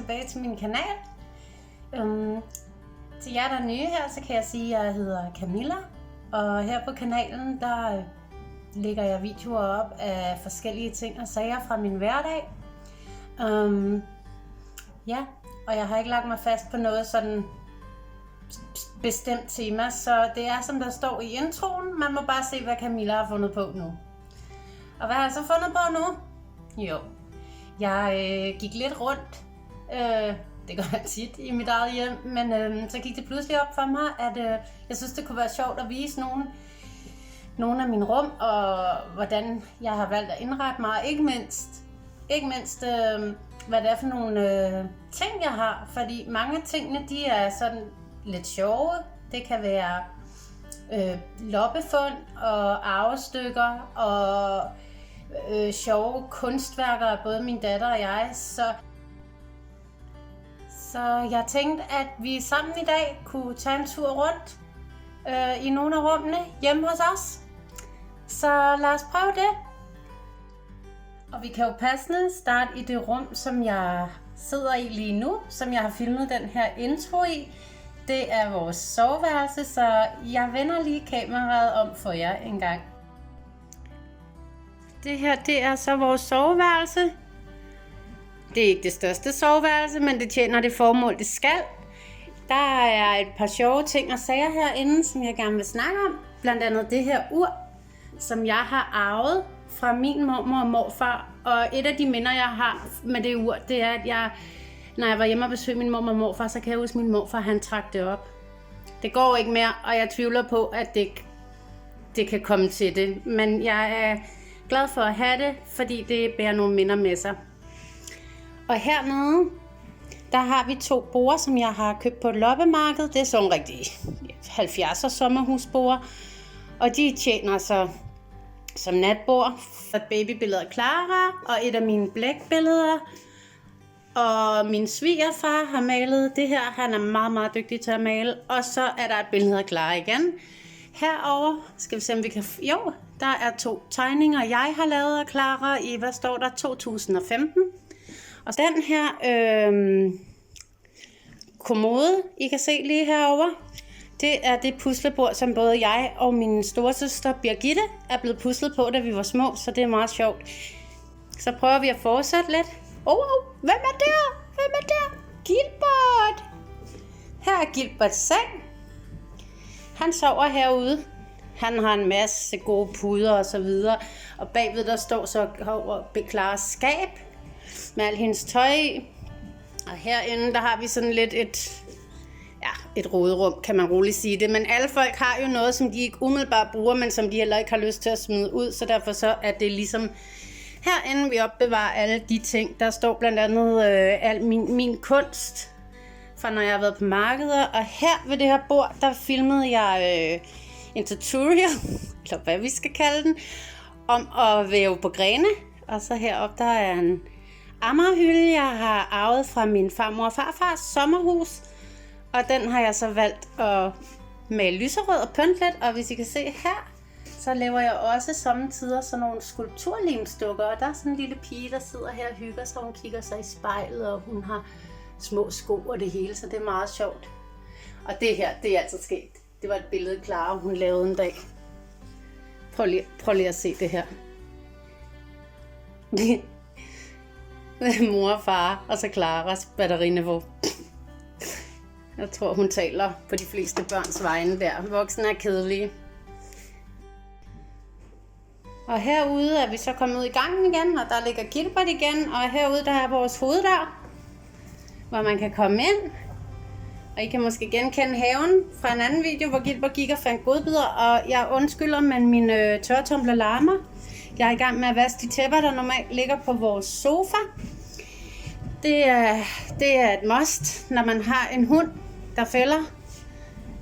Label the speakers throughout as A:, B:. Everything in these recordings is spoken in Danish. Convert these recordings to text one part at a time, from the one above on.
A: tilbage til min kanal. Til jer, der er nye her, så kan jeg sige, at jeg hedder Camilla. Og her på kanalen, der lægger jeg videoer op af forskellige ting og sager fra min hverdag. Ja, og jeg har ikke lagt mig fast på noget sådan bestemt tema, så det er som der står i introen. Man må bare se, hvad Camilla har fundet på nu. Og hvad har jeg så fundet på nu? Jo, jeg gik lidt rundt. Det gør jeg tit i mit eget hjem, men så gik det pludselig op for mig, at jeg synes, det kunne være sjovt at vise nogle af mine rum, og hvordan jeg har valgt at indrette mig, ikke mindst hvad det er for nogle ting, jeg har, fordi mange af tingene, de er sådan lidt sjove. Det kan være loppefund og arvestykker og sjove kunstværker af både min datter og jeg, så jeg tænkte, at vi sammen i dag kunne tage en tur rundt i nogle af rummene hjemme hos os. Så lad os prøve det. Og vi kan jo passende starte i det rum, som jeg sidder i lige nu, som jeg har filmet den her intro i. Det er vores soveværelse, så jeg vender lige kameraet om for jer en gang. Det her, det er så vores soveværelse. Det er ikke det største soveværelse, men det tjener det formål, det skal. Der er et par sjove ting og sager herinde, som jeg gerne vil snakke om. Blandt andet det her ur, som jeg har arvet fra min mormor og morfar. Og et af de minder, jeg har med det ur, det er, at når jeg var hjemme og besøgte min mormor og morfar, så kan jeg huske, at min morfar han trak det op. Det går ikke mere, og jeg tvivler på, at det kan komme til det. Men jeg er glad for at have det, fordi det bærer nogle minder med sig. Og hernede, der har vi 2 borde, som jeg har købt på et loppemarked. Det er sådan rigtig 70'er sommerhusborde. Og de tjener så som natbord. Et babybillede af Clara og et af mine blækbilleder. Og min svigerfar har malet det her. Han er meget, meget dygtig til at male. Og så er der et billede af Clara igen. Herover skal vi se, om vi kan... Jo, der er 2 tegninger, jeg har lavet af Clara i, hvad står der, 2015. Og den her kommode, I kan se lige herover, det er det puslebord, som både jeg og min storesøster Birgitte er blevet puslet på, da vi var små, så det er meget sjovt. Så prøver vi at fortsætte lidt. Hvem er der? Hvem er der? Gilbert! Her er Gilberts seng. Han sover herude. Han har en masse gode puder og så videre. Og bagved der står så over Claras skab med al hendes tøj i. Og herinde der har vi sådan lidt et roderum, kan man roligt sige det. Men alle folk har jo noget, som de ikke umiddelbart bruger, men som de heller ikke har lyst til at smide ud. Så derfor så er det ligesom herinde, vi opbevarer alle de ting. Der står blandt andet al min kunst fra når jeg har været på markeder. Og her ved det her bord, der filmede jeg en tutorial, eller hvad vi skal kalde den, om at væve på grene. Og så heroppe, der er en Amagerhylde, jeg har arvet fra min farmor og farfars sommerhus. Og den har jeg så valgt at male lyserød og pynte lidt. Og hvis I kan se her, så laver jeg også sommetider sådan nogle skulpturlimstykker. Og der er sådan en lille pige, der sidder her og hygger sig. Hun kigger sig i spejlet, og hun har små sko og det hele, så det er meget sjovt. Og det her, det er altså sket. Det var et billede, Clara hun lavede en dag. Prøv lige at se det her. Mor og far, og så Claras batteriniveau. Jeg tror, hun taler på de fleste børns vegne der. Voksne er kedelige. Og herude er vi så kommet ud i gangen igen, og der ligger Gilbert igen. Og herude der er vores hoveddør, hvor man kan komme ind. Og I kan måske genkende haven fra en anden video, hvor Gilbert gik og fandt godbidder. Og jeg undskylder, men min tørretumbler larmer. Jeg er i gang med at vaske de tæpper, der normalt ligger på vores sofa. Det er et must, når man har en hund, der fælder.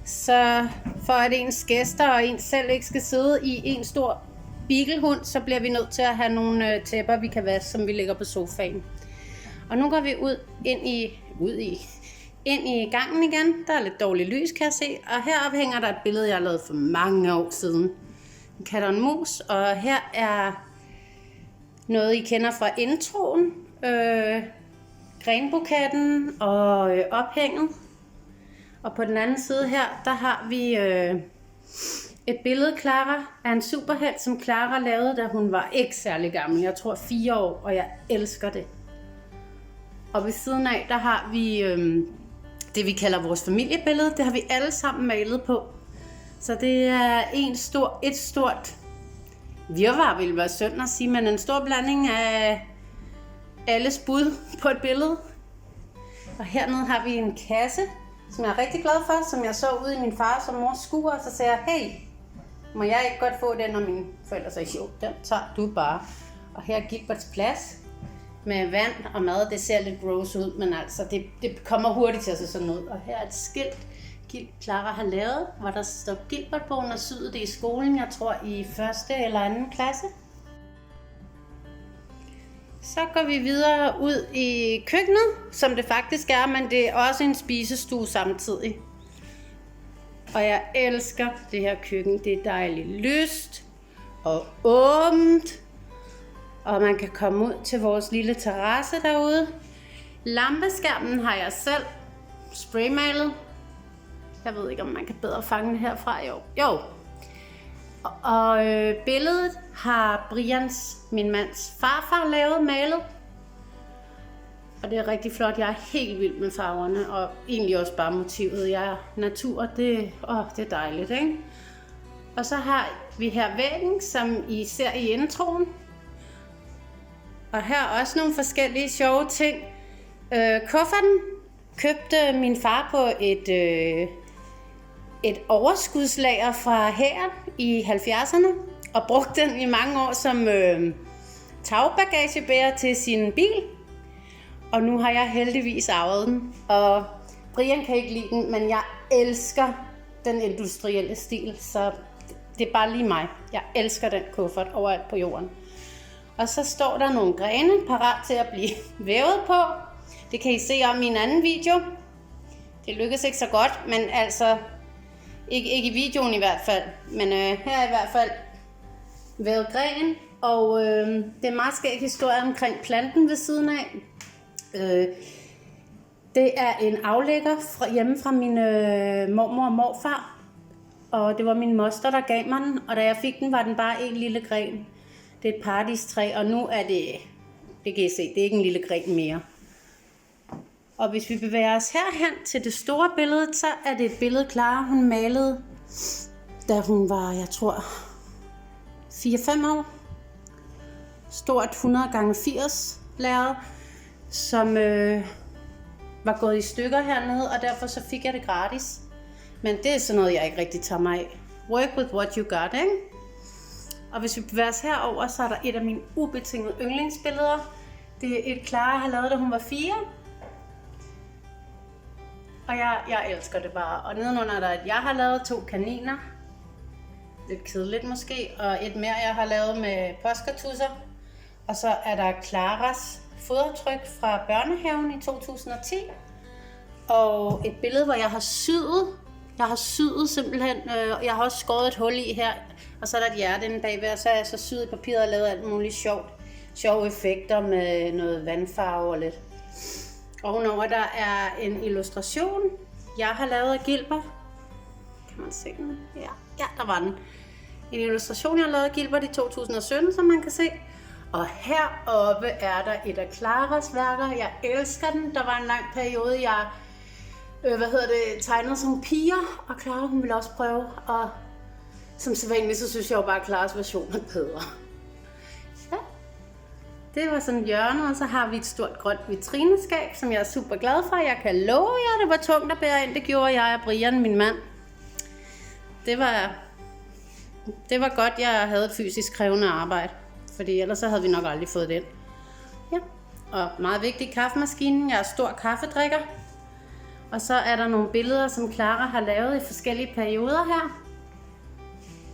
A: Så for at ens gæster og ens selv ikke skal sidde i en stor beaglehund, så bliver vi nødt til at have nogle tæpper, vi kan vaske, som vi lægger på sofaen. Og nu går vi ind i gangen igen. Der er lidt dårligt lys, kan jeg se. Og heroppe hænger der et billede, jeg har lavet for mange år siden. En kat og en mus. Og her er noget, I kender fra introen. grenbuketten og ophænget. Og på den anden side her, der har vi et billede, Clara, af en superhelt, som Clara lavede, da hun var ikke særlig gammel. Jeg tror 4 år, og jeg elsker det. Og ved siden af, der har vi det, vi kalder vores familiebillede. Det har vi alle sammen malet på. Så det er et stort virvar, vil være synd at sige, men en stor blanding af alles bud på et billede. Og hernede har vi en kasse, som jeg er rigtig glad for, som jeg så ude i min fars og mors skur, og så sagde jeg, hey, må jeg ikke godt få den? Og mine forældre sagde, jo, den tager du bare. Og her er Gilberts plads med vand og mad. Det ser lidt gross ud, men altså, det kommer hurtigt til at se sådan ud. Og her er et skilt, Clara har lavet, hvor der står Gilbert på. Hun har syet det i skolen, jeg tror i 1. eller 2. klasse. Så går vi videre ud i køkkenet, som det faktisk er, men det er også en spisestue samtidig. Og jeg elsker det her køkken. Det er dejligt lyst og åbent. Og man kan komme ud til vores lille terrasse derude. Lampeskærmen har jeg selv spraymalet. Jeg ved ikke, om man kan bedre fange det herfra. Jo. Og billedet har Brians, min mands farfar, malet. Og det er rigtig flot. Jeg er helt vild med farverne, og egentlig også bare motivet. Natur, det er dejligt, ikke? Og så har vi her væggen, som I ser i introen. Og her er også nogle forskellige sjove ting. Kufferten købte min far på et overskudslager fra hæren i 70'erne, og brugte den i mange år som tagbagagebærer til sin bil. Og nu har jeg heldigvis arvet den, og Brian kan ikke lide den, men jeg elsker den industrielle stil, så det er bare lige mig. Jeg elsker den kuffert overalt på jorden. Og så står der nogle grene parat til at blive vævet på. Det kan I se om i en anden video. Det lykkes ikke så godt, men altså ikke i videoen i hvert fald. Men her er i hvert fald vævet gren, og det er en meget skæg historie omkring planten ved siden af. Det er en aflægger hjemme fra min mormor og morfar, og det var min moster, der gav mig den, og da jeg fik den, var den bare en lille gren. Det er et paradistræ, og nu er det kan I se, det er ikke en lille gren mere. Og hvis vi bevæger os herhen til det store billede, så er det et billede, Clara hun malede, da hun var, jeg tror, 4-5 år. Stort 100x80 lærred, som var gået i stykker hernede, og derfor så fik jeg det gratis. Men det er sådan noget, jeg ikke rigtig tager mig af. Work with what you got, ikke? Og hvis vi bevæger os herover, så er der et af mine ubetingede yndlingsbilleder. Det er et, Clara har lavet, da hun var 4. Og jeg elsker det bare. Og nedenunder er der et, jeg har lavet 2 kaniner. Lidt kedeligt måske. Og et mere, jeg har lavet med påsketusser. Og så er der Claras fodaftryk fra børnehaven i 2010. Og et billede, hvor jeg har syet. Jeg har syet simpelthen. Jeg har også skåret et hul i her. Og så er der et hjerte inde bagved. Og så er jeg så syet i papiret og lavet alt muligt sjove effekter med noget vandfarve og lidt. Ovenover der er en illustration, jeg har lavet af Gilbert. Kan man se den? Ja, der var den. En illustration, jeg har lavet af Gilbert i 2017, som man kan se. Og heroppe er der et af Claras værker. Jeg elsker den. Der var en lang periode, jeg tegnede som piger. Og Clara, hun ville også prøve. Og som sædvanligt, så synes jeg jo bare, at Claras version er bedre. Ja. Det var sådan et hjørne, og så har vi et stort grønt vitrineskab, som jeg er super glad for. Jeg kan love jer, det var tungt at bære ind. Det gjorde jeg og Brian, min mand. Det var godt, jeg havde et fysisk krævende arbejde, fordi ellers så havde vi nok aldrig fået det ind. Ja. Og meget vigtigt, kaffemaskinen. Jeg er stor kaffedrikker. Og så er der nogle billeder, som Clara har lavet i forskellige perioder her.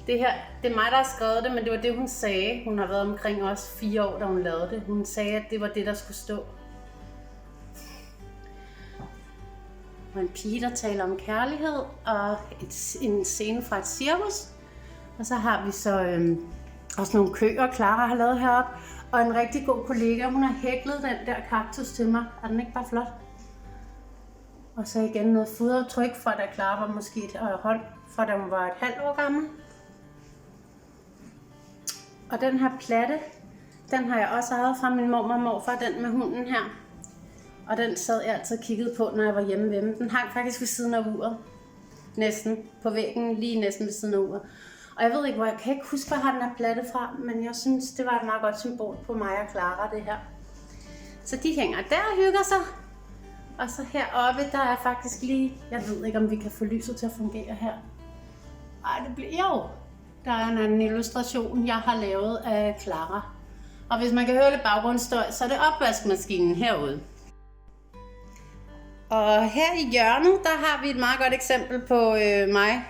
A: Det her, det er mig, der har skrevet det, men det var det, hun sagde. Hun har været omkring også 4 år, da hun lavede det. Hun sagde, at det var det, der skulle stå. Og en pige, der taler om kærlighed, og en scene fra et cirkus. Og så har vi så også nogle køer, Clara har lavet heroppe. Og en rigtig god kollega, hun har hæklet den der kaktus til mig. Er den ikke bare flot? Og så igen noget fodaftryk fra da Clara var måske et hånd, fra da hun var et halvt år gammel. Og den her platte, den har jeg også ejet fra min mormor og morfar, den med hunden her. Og den sad jeg altid og kiggede på, når jeg var hjemme ved dem. Den hang faktisk ved siden af uret. Næsten. På væggen, lige næsten ved siden af uret. Og jeg ved ikke, hvor jeg kan ikke huske, hvor jeg har den her platte fra, men jeg synes, det var et meget godt symbol på mig og Clara, det her. Så de hænger der og hygger sig. Og så heroppe, der er faktisk lige, jeg ved ikke, om vi kan få lyset til at fungere her. Ej, det bliver, jo, der er en anden illustration, jeg har lavet af Clara. Og hvis man kan høre lidt baggrundsstøj, så er det opvaskemaskinen herude. Og her i hjørnet, der har vi et meget godt eksempel på mig,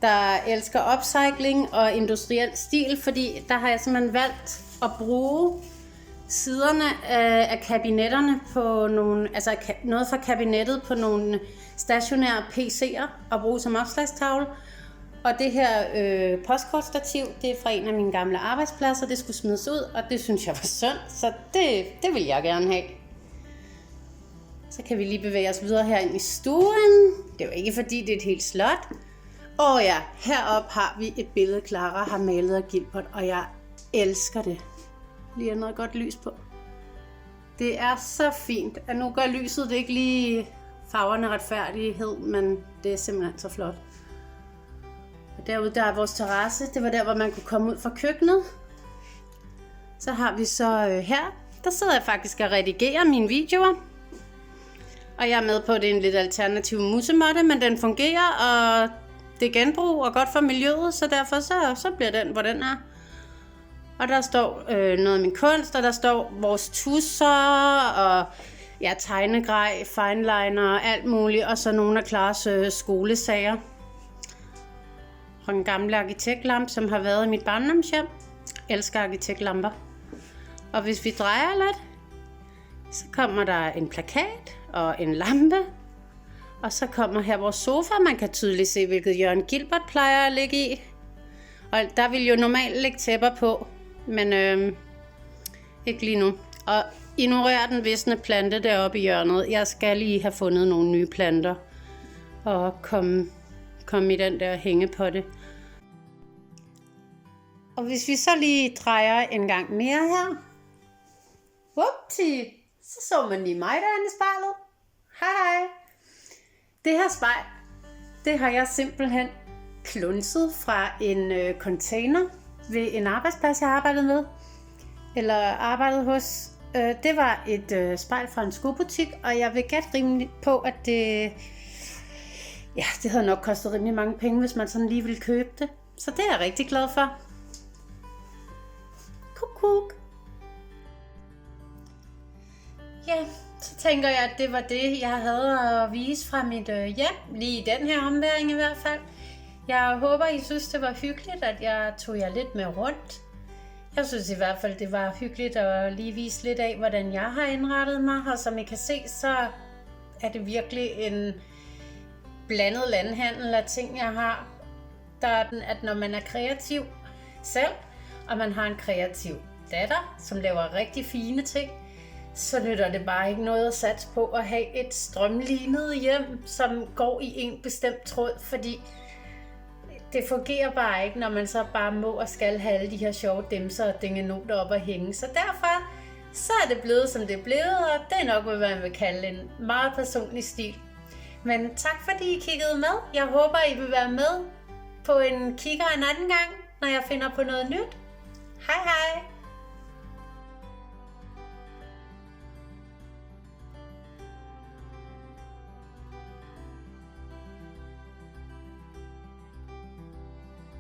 A: der elsker upcycling og industriel stil, fordi der har jeg simpelthen valgt at bruge siderne af kabinetterne på nogle, altså noget fra kabinettet på nogle stationære PC'er og bruge som opslagstavle. Og det her postkortstativ, det er fra en af mine gamle arbejdspladser, det skulle smides ud, og det synes jeg var synd, så det vil jeg gerne have. Så kan vi lige bevæge os videre her ind i stuen. Det er jo ikke fordi, det er et helt slot. Og ja, heroppe har vi et billede, Clara har malet af Gilbert, og jeg elsker det. Lige noget godt lys på. Det er så fint, at nu gør lyset det ikke lige farverne retfærdighed, men det er simpelthen så flot. Og derude der er vores terrasse. Det var der, hvor man kunne komme ud fra køkkenet. Så har vi så her. Der sidder jeg faktisk og redigerer mine videoer. Og jeg er med på, at det er en lidt alternativ musemåtte, men den fungerer, og det er genbrug og godt for miljøet, så derfor så bliver den, hvor den er. Og der står noget af min kunst, og der står vores tusser, og ja, tegnegrej, fineliner og alt muligt, og så nogle af Claras skolesager. Og en gammel arkitektlampe, som har været i mit barndomshjem. Jeg elsker arkitektlamper. Og hvis vi drejer lidt, så kommer der en plakat og en lampe. Og så kommer her vores sofa. Man kan tydeligt se, hvilket hjørne Gilbert plejer at ligge i. Og der vil jo normalt ligge tæpper på, men ikke lige nu. Og ignorer den visne plante deroppe i hjørnet. Jeg skal lige have fundet nogle nye planter og komme i den der hængepotte. Og hvis vi så lige drejer en gang mere her. Whoopty! Så man lige mig derinde i spejlet. Hej! Det her spejl, det har jeg simpelthen klunset fra en container ved en arbejdsplads, jeg arbejdede med. Eller arbejdede hos. Det var et spejl fra en skobutik, og jeg vil gætte rimelig på, at det havde nok kostet rimelig mange penge, hvis man sådan lige ville købe det. Så det er jeg rigtig glad for. Kuk. Ja, så tænker jeg, at det var det, jeg havde at vise fra mit hjem. Lige i den her omværing i hvert fald. Jeg håber, I synes, det var hyggeligt, at jeg tog jer lidt med rundt. Jeg synes i hvert fald, det var hyggeligt at lige vise lidt af, hvordan jeg har indrettet mig. Og som I kan se, så er det virkelig en blandet landhandel af ting, jeg har. Der er den, at når man er kreativ selv, og man har en kreativ datter, som laver rigtig fine ting, så nytter det bare ikke noget at satse på at have et strømlignet hjem, som går i en bestemt tråd, fordi det fungerer bare ikke, når man så bare må og skal have alle de her sjove dimser og dingenoter op og hænge. Så derfor så er det blevet, som det er blevet, og det er nok, hvad man vil kalde en meget personlig stil. Men tak fordi I kiggede med. Jeg håber, I vil være med på en kigger en anden gang, når jeg finder på noget nyt. Hej hej!